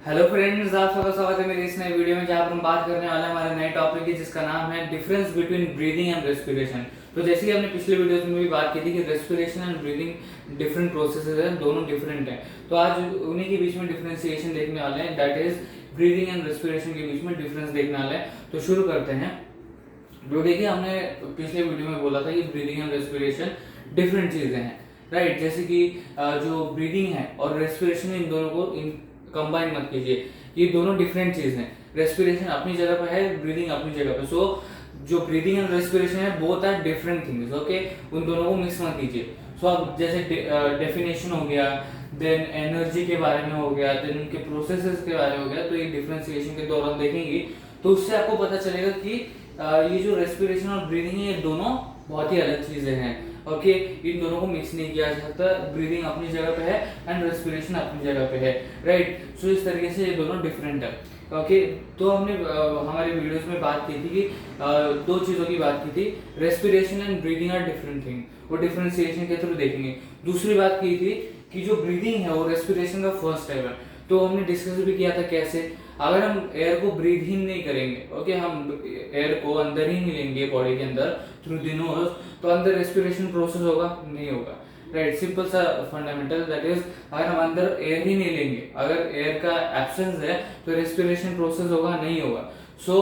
Hello friends, आप सबका स्वागत है मेरी इस नए वीडियो में, जहाँ पर हम बात करने वाले हैं हमारे नए टॉपिक की, जिसका नाम है difference between breathing and respiration. तो जैसे कि हमने पिछले वीडियोस में भी बात की थी कि respiration and breathing different processes हैं, दोनों डिफरेंट हैं। तो आज उन्हीं के बीच में डिफरेंशिएशन देखने वाले हैं, that is breathing and respiration के बीच में डिफरेंस देखने वाले हैं। तो शुरू करते हैं। जो देखिए, हमने पिछले वीडियो में बोला था कि ब्रीदिंग एंड रेस्पिरेशन डिफरेंट चीजें हैं, राइट। जैसे कि जो ब्रीदिंग है और रेस्पिरेशन, इन दोनों को कंबाइन मत कीजिए, ये दोनों डिफरेंट चीज हैं। रेस्पिरेशन अपनी जगह पे है, ब्रीदिंग अपनी जगह पे। सो जो ब्रीदिंग एंड रेस्पिरेशन है, both are different things, okay. उन दोनों को मिक्स मत कीजिए। सो अब जैसे डेफिनेशन हो गया, देन एनर्जी के बारे में हो गया, देन उनके प्रोसेसेस के बारे में हो गया, तो ये डिफरेंशिएशन के दौरान देखेंगे तो उससे आपको पता चलेगा कि ये जो रेस्पिरेशन और ब्रीदिंग है, ये दोनों बहुत ही अलग चीजें हैं, ओके। इन दोनों को मिक्स नहीं किया जा सकता। ब्रीदिंग अपनी जगह पे है एंड रेस्पिरेशन अपनी जगह पे है, राइट। सो इस तरीके से ये दोनों डिफरेंट है, ओके। तो हमने हमारे वीडियोस में बात की थी कि दो चीजों की बात की थी, respiration and breathing are different thing, वो डिफरेंशिएशन के थ्रू देखेंगे। दूसरी बात की थी कि जो ब्रीदिंग है वो रेस्पिरेशन का फर्स्ट स्टेप है। तो हमने डिस्कस भी किया था कैसे, अगर हम एयर को ब्रीथ ही नहीं करेंगे, ओके, हम एयर को अंदर ही नहीं लेंगे बॉडी के अंदर थ्रू द नोज, तो अंदर रेस्पिरेशन प्रोसेस होगा? नहीं होगा, राइट। सिंपल सा फंडामेंटल, दैट इज अगर हम अंदर एयर ही नहीं लेंगे, अगर एयर का एब्सेंस है तो रेस्पिरेशन प्रोसेस होगा? नहीं होगा। सो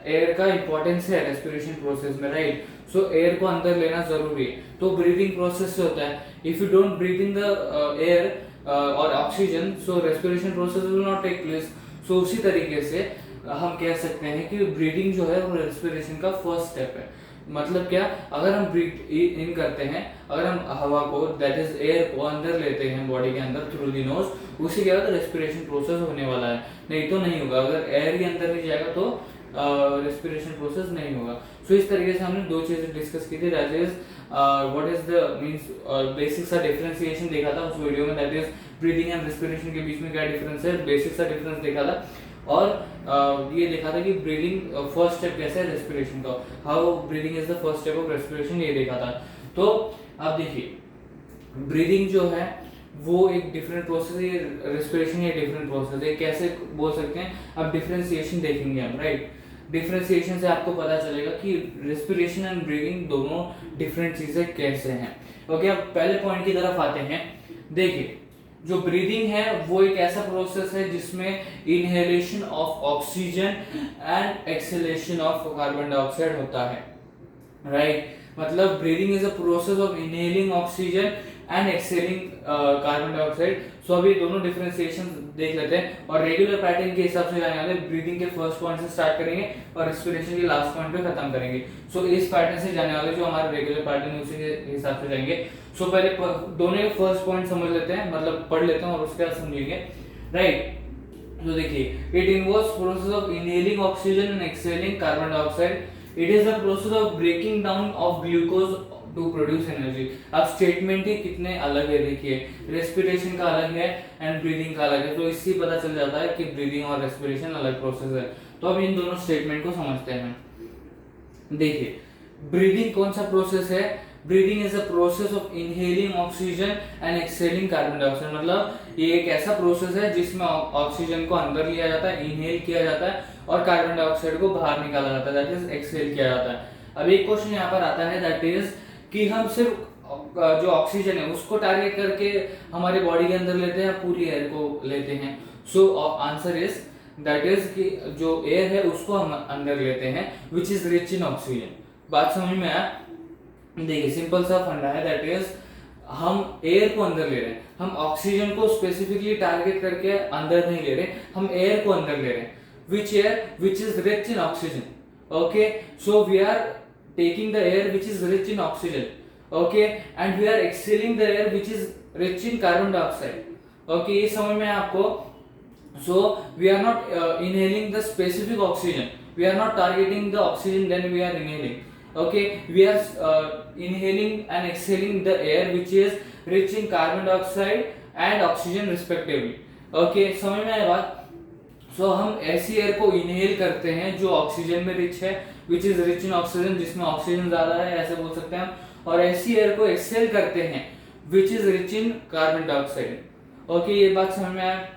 एयर का इंपॉर्टेंस है रेस्पिरेशन प्रोसेस में, राइट। सो एयर को अंदर लेना जरूरी है। तो ब्रीदिंग प्रोसेस से होता है, if you don't breathe in the air और oxygen, so respiration process will not take place. So उसी तरीके से हम कह सकते हैं कि ब्रीदिंग जो है वो रेस्पिरेशन का फर्स्ट स्टेप है। मतलब क्या, अगर हम ब्रीथ इन करते हैं, अगर हम हवा को, दैट इज एयर को अंदर लेते हैं बॉडी के अंदर थ्रू द नोज, उसी के बाद रेस्पिरेशन प्रोसेस होने वाला है, नहीं तो नहीं होगा। अगर एयर ही अंदर नहीं जाएगा तो रेस्पिरेशन प्रोसेस नहीं होगा। सो इस तरीके से हमने दो चीजें डिस्कस की थी, that is what is the means basic सा डिफरेंशिएशन देखा था उस वीडियो में, that is breathing and respiration के बीच में क्या डिफरेंस है, बेसिक सा डिफरेंस देखा था। और ये देखा था कि ब्रीदिंग फर्स्ट स्टेप कैसे है रेस्पिरेशन का, how breathing is the first step of respiration, ये देखा था। तो अब देखिए, ब्रीदिंग जो है वो एक डिफरेंट प्रोसेस है, रेस्पिरेशन ये डिफरेंट प्रोसेस है। कैसे बोल सकते हैं, अब डिफरेंशिएशन देखेंगे हम, राइट। डिफरेंशिएशन से आपको पता चलेगा कि रेस्पिरेशन एंड ब्रीदिंग दोनों डिफरेंट चीजें कैसे हैं, ओके। अब पहले पॉइंट की तरफ आते हैं। देखिए, जो ब्रीदिंग है वो एक ऐसा प्रोसेस है जिसमें inhalation of oxygen and exhalation of carbon dioxide होता है, राइट। मतलब breathing is a process of inhaling oxygen and exhaling carbon dioxide. So अभी दोनों डिफरेंशिएशन देख लेते हैं और रेगुलर पैटर्न के हिसाब से जाने वाले, ब्रीदिंग के फर्स्ट पॉइंट से स्टार्ट करेंगे और रेस्पिरेशन के लास्ट पॉइंट पे खत्म करेंगे। सो इस पैटर्न से जाने वाले जो हमारा रेगुलर पैटर्न है उसी के हिसाब से जाएंगे। सो पहले दोनों के फर्स्ट पॉइंट समझ लेते हैं, मतलब पढ़ लेते हैं और उसके बाद समझेंगे, राइट। तो देखिए, it involves process of inhaling oxygen and exhaling carbon dioxide. It is the process of breaking down of glucose to produce energy. अब स्टेटमेंट ही कितने अलग है, देखिए, रेस्पिरेशन का अलग है एंड ब्रीदिंग का अलग है। तो इससे पता चल जाता है कि ब्रीदिंग और रेस्पिरेशन अलग प्रोसेस है। तो अब इन दोनों स्टेटमेंट को समझते हैं। देखिए, ब्रीदिंग कौन सा प्रोसेस है? Breathing is a process of inhaling oxygen and exhaling carbon dioxide. मतलब ये एक ऐसा प्रोसेस है जिसमें ऑक्सीजन को अंदर लिया जाता है, इनहेल किया जाता है, और कार्बन डाइऑक्साइड को बाहर निकाला जाता है, दैट इज एक्सहेल किया जाता है। अब एक क्वेश्चन यहाँ पर आता है, दैट इज कि हम सिर्फ जो ऑक्सीजन है उसको टारगेट करके हमारे बॉडी के अंदर लेते हैं, पूरी एयर को लेते हैं? So answer is that is कि जो एयर है उसको हम अंदर लेते हैं, विच इज रिच इन ऑक्सीजन। बात समझ में आया? देखिए, सिंपल सा फंडा है, दैट इज हम एयर को अंदर ले रहे हैं, हम ऑक्सीजन को स्पेसिफिकली टारगेट करके अंदर नहीं ले रहे, हम एयर को अंदर ले रहे हैं। Which air? Which is rich in oxygen, okay. So we are taking the air which is rich in oxygen, okay, and we are exhaling the air which is rich in carbon dioxide, okay। ये समझ में आपको? So we are not inhaling the specific oxygen, we are not targeting the oxygen, then we are inhaling, okay। We are inhaling and exhaling the air which is rich in carbon dioxide and oxygen respectively, okay। समझ में आया बात? सो हम ऐसी air को inhale करते हैं जो ऑक्सीजन में रिच है, विच इज रिच इन ऑक्सीजन, जिसमें ऑक्सीजन ज्यादा है, ऐसे बोल सकते हैं हम। और ऐसी एयर को एक्सहेल करते हैं विच is rich in carbon dioxide, okay. ये बात समझ में आया?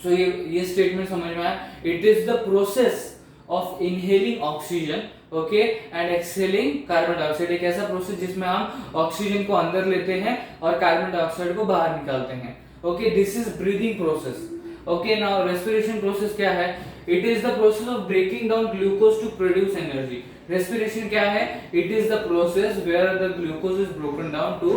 सो ये स्टेटमेंट समझ में आया, it is the process of inhaling oxygen okay and exhaling carbon dioxide. एक ऐसा प्रोसेस जिसमें हम ऑक्सीजन को अंदर लेते हैं और कार्बन डाइऑक्साइड को बाहर निकालते हैं। Okay, this is breathing process. Okay, now respiration process क्या है? It is the process of breaking down glucose to produce energy. Respiration क्या है? It is the process where the glucose is broken down to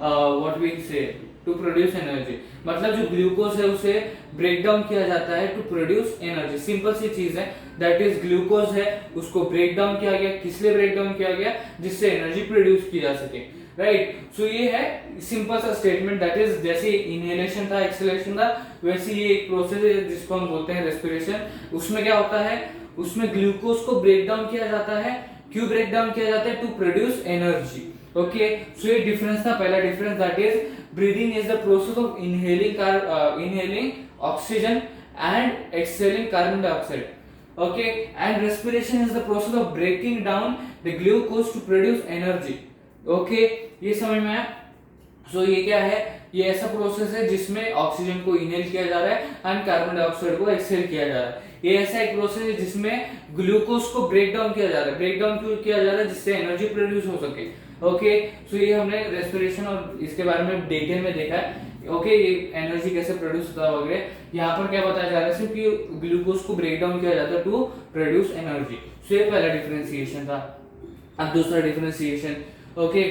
what we say to produce energy. मतलब जो glucose है उसे break down किया जाता है to produce energy. Simple सी चीज है, दैट इज ग्लूकोज है, उसको ब्रेक डाउन किया गया। किस लिए ब्रेक डाउन किया गया? जिससे एनर्जी प्रोड्यूस की जा सके, राइट। सो ये है सिंपल सा स्टेटमेंट, दैट इज जैसे इनहेलेशन था, एक्सहेलेशन था, वैसे ये एक प्रोसेस है जिसको हम बोलते हैं रेस्पिरेशन। उसमें क्या होता है? उसमें ग्लूकोज को ब्रेक डाउन किया जाता है। क्यों ब्रेक डाउन किया जाता है? To produce energy. Okay, so ये डिफरेंस था, पहला difference, that is breathing is the process of inhaling oxygen and exhaling carbon dioxide. Okay, and respiration is the process of breaking down the glucose to produce energy. Okay, ये समझ में आया? सो ये क्या है? ये ऐसा प्रोसेस है जिसमें ऑक्सीजन को इनहेल किया जा रहा है एंड कार्बन डाइऑक्साइड को एक्सहेल किया जा रहा है। ये ऐसा एक प्रोसेस है जिसमें ग्लूकोज को ब्रेक डाउन किया जा रहा है। ब्रेक डाउन क्यों किया जा रहा है? जिससे एनर्जी प्रोड्यूस हो सके। ओके, सो ये हमने रेस्पिरेशन और इसके बारे में डिटेल में देखा है। ओके, ये एनर्जी कैसे प्रोड्यूस होता है वगैरह। यहाँ पर क्या बताया जा रहा है? सिर्फ कि ग्लूकोज को ब्रेक डाउन किया जाता है टू प्रोड्यूस एनर्जी। सो ये पहला डिफरेंशिएशन था। अब दूसरा differentiation, okay,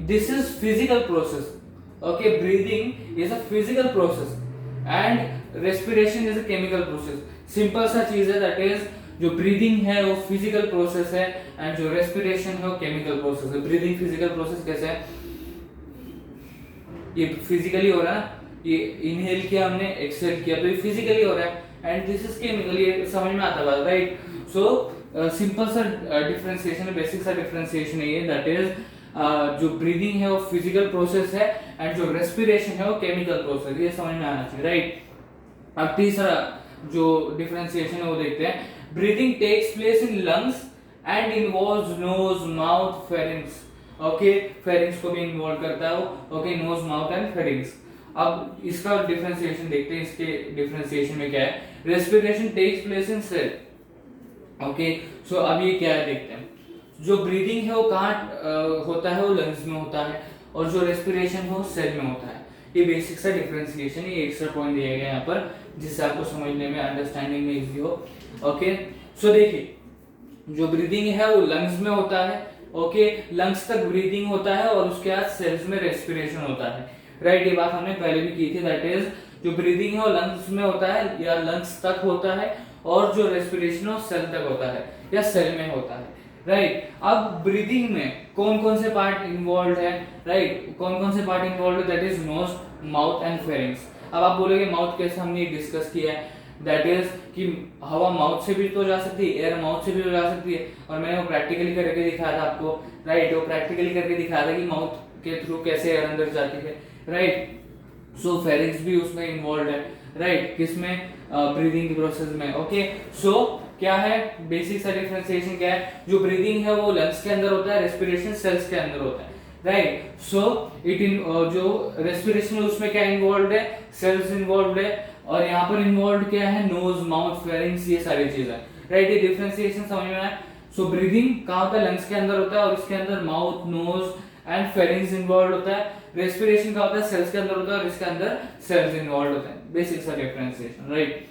this is physical process. Okay, breathing is a physical process and respiration is a chemical process. Simple सा चीज है, दैट इज जो ब्रीदिंग है वो फिजिकल प्रोसेस है एंड जो रेस्पिरेशन है वो केमिकल प्रोसेस है। ब्रीदिंग फिजिकल प्रोसेस कैसे है? ये फिजिकली हो रहा है, ये इनहेल किया हमने, एक्सहेल किया, तो ये फिजिकली हो रहा है एंड दिस इज केमिकल। ये समझ में आता है, राइट। सो सिंपल सा डिफरेंशिएशन है, बेसिक सा डिफरेंशिएशन है ये, दैट इज जो ब्रीदिंग है वो फिजिकल प्रोसेस है एंड जो रेस्पिरेशन है वो केमिकल प्रोसेस। ये समझ में आना चाहिए, राइट। अब तीसरा जो डिफरेंशिएशन है वो देखते हैं। Breathing takes place in lungs and involves nose, mouth, pharynx. Okay, pharynx को भी इन्वॉल्व करता है वो। Okay, nose, mouth and pharynx. अब इसका डिफरेंशिएशन देखते हैं। इसके डिफरेंशिएशन में क्या है? Respiration takes place in cell. Okay, so अब ये क्या है देखते हैं। जो ब्रीदिंग है वो कहाँ होता है? वो लंग्स में होता है, और जो रेस्पिरेशन है वो सेल में होता है। ये बेसिक सा डिफरेंशिएशन है, ये एक्स्ट्रा पॉइंट दिया गया है यहाँ पर जिससे आपको समझने में, अंडरस्टैंडिंग में इजी हो। ओके, सो देखिए, जो ब्रीदिंग है वो लंग्स में होता है। ओके, लंग्स तक ब्रीदिंग होता है और उसके बाद सेल्स में रेस्पिरेशन होता है, राइट। ये बात हमने पहले भी की थी, दैट इज जो ब्रीदिंग है वो लंग्स में होता है या लंग्स तक होता है, और जो रेस्पिरेशन है वो सेल तक होता है या सेल में होता है, राइट। अब ब्रीदिंग में कौन कौन से पार्ट इन्वॉल्व है, राइट। कौन कौन से पार्ट इन्वॉल्व है? That is nose, mouth and pharynx. अब आप बोलोगे माउथ कैसे? हमने डिस्कस किया है, दैट इज कि हवा माउथ से भी तो जा सकती है, एयर माउथ से भी तो जा सकती है, और मैंने वो प्रैक्टिकली करके दिखाया था आपको, राइट। वो प्रैक्टिकली करके दिखाया था कि माउथ के थ्रू कैसे एयर अंदर जाती है, राइट। सो फेरिंग्स भी उसमें इन्वॉल्व है, राइट। किसमें? ब्रीदिंग के प्रोसेस में। ओके, सो क्या है बेसिक सा डिफरेंशिएशन क्या है? जो ब्रीदिंग है वो लंग्स के अंदर होता है, रेस्पिरेशन सेल्स के अंदर होता है, राइट। सो इट इन जो रेस्पिरेशन है उसमें क्या इन्वॉल्व है? सेल्स इन्वॉल्व है, और यहाँ पर इन्वॉल्व क्या है? नोज, माउथ, फेरिंग्स, ये सारी चीजें, राइट। ये डिफरेंशिएशन समझ में आया? सो ब्रीदिंग कहाँ होता है? लंग्स के अंदर होता है, और इसके अंदर mouth, nose and pharynx involve होता है। रेस्पिरेशन का होता है सेल्स के अंदर होता है, और इसके अंदर सेल्स इन्वॉल्व होते हैं। बेसिक सा डिफरेंशिएशन, राइट।